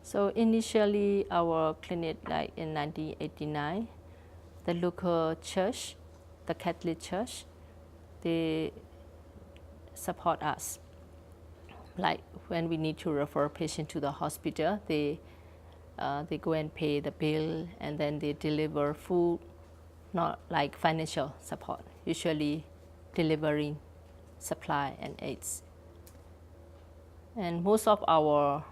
So initially, our clinic, like in 1989, the local church, the Catholic Church, they support us. Like when we need to refer a patient to the hospital, they go and pay the bill, and then they deliver food, not like financial support, usually delivering supply and aids. And most of our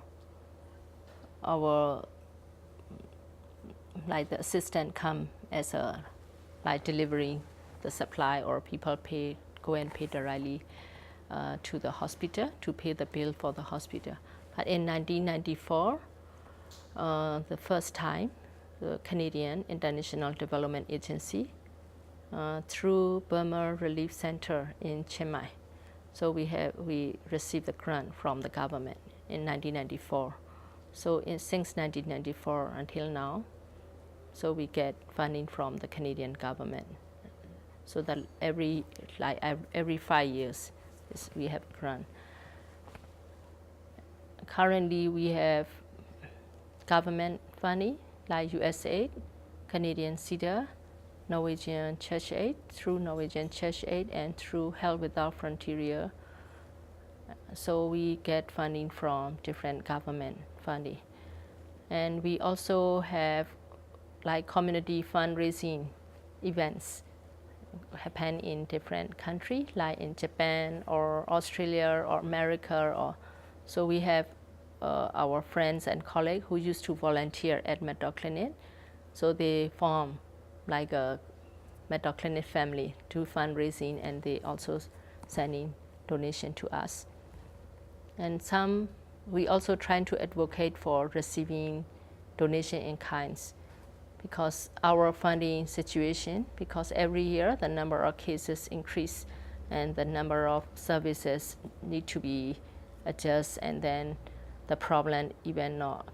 like the assistant come as a like delivering the supply, or people go and pay directly to the hospital to pay the bill for the hospital. But in 1994, the first time, the Canadian International Development Agency through Burma Relief Center in Chiang Mai. So we received the grant from the government in 1994. So since 1994 until now, so we get funding from the Canadian government. So that every 5 years we have grant. Currently we have government funding like USAID, Canadian CIDA, Norwegian Church Aid, through Norwegian Church Aid and through Health Without Frontier. So we get funding from different government funding. And we also have like community fundraising events happen in different countries, like in Japan or Australia or America. So we have our friends and colleagues who used to volunteer at Med-Doc Clinic. So they form like a Med-Doc Clinic family to fundraising, and they also sending donation to us. And we also trying to advocate for receiving donation in kinds, because our funding situation, because every year the number of cases increase and the number of services need to be adjusted, and then the problem even not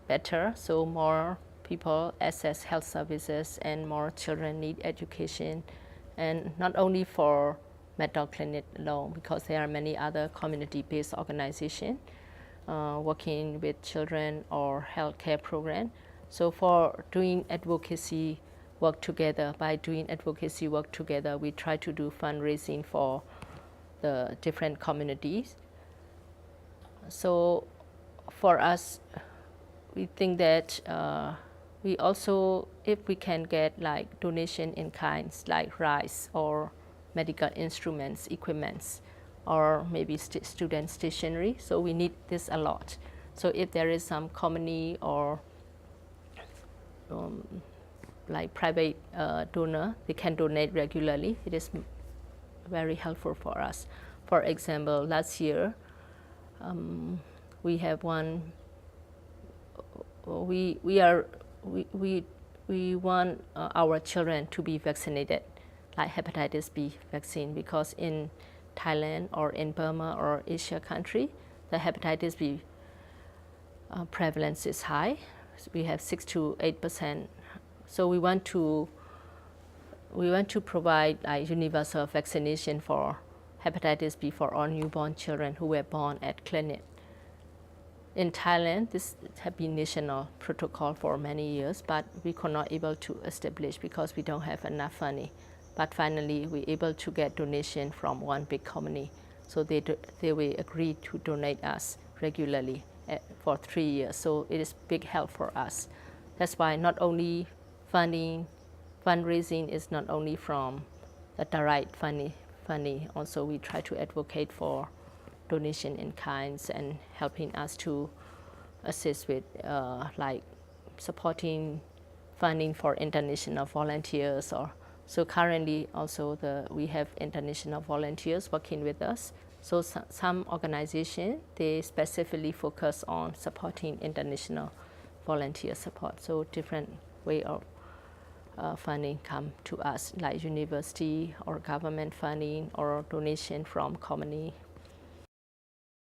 better. So more people access health services and more children need education, and not only for Med-Doc Clinic alone, because there are many other community-based organizations working with children or healthcare program. So for doing advocacy work together, we try to do fundraising for the different communities. So for us, we think that we also, if we can get like donation in kinds, like rice or medical instruments, equipments, or maybe student stationery, so we need this a lot. So if there is some company or like private donor, they can donate regularly. It is very helpful for us. For example, last year, we have one. We want our children to be vaccinated, like hepatitis B vaccine, because in Thailand or in Burma or Asia country, the hepatitis B prevalence is high. We have 6 to 8%. So we want to provide like universal vaccination for hepatitis B for all newborn children who were born at clinic. In Thailand, this has been national protocol for many years, but we could not able to establish because we don't have enough funding. But finally, we able to get donation from one big company. So they will agree to donate us regularly for 3 years. So it is big help for us. That's why not only fundraising is not only from the direct funding. Also we try to advocate for donation in kinds and helping us to assist with like supporting funding for international volunteers. So currently also we have international volunteers working with us. So some organizations, they specifically focus on supporting international volunteer support. So different way of funding come to us, like university or government funding or donation from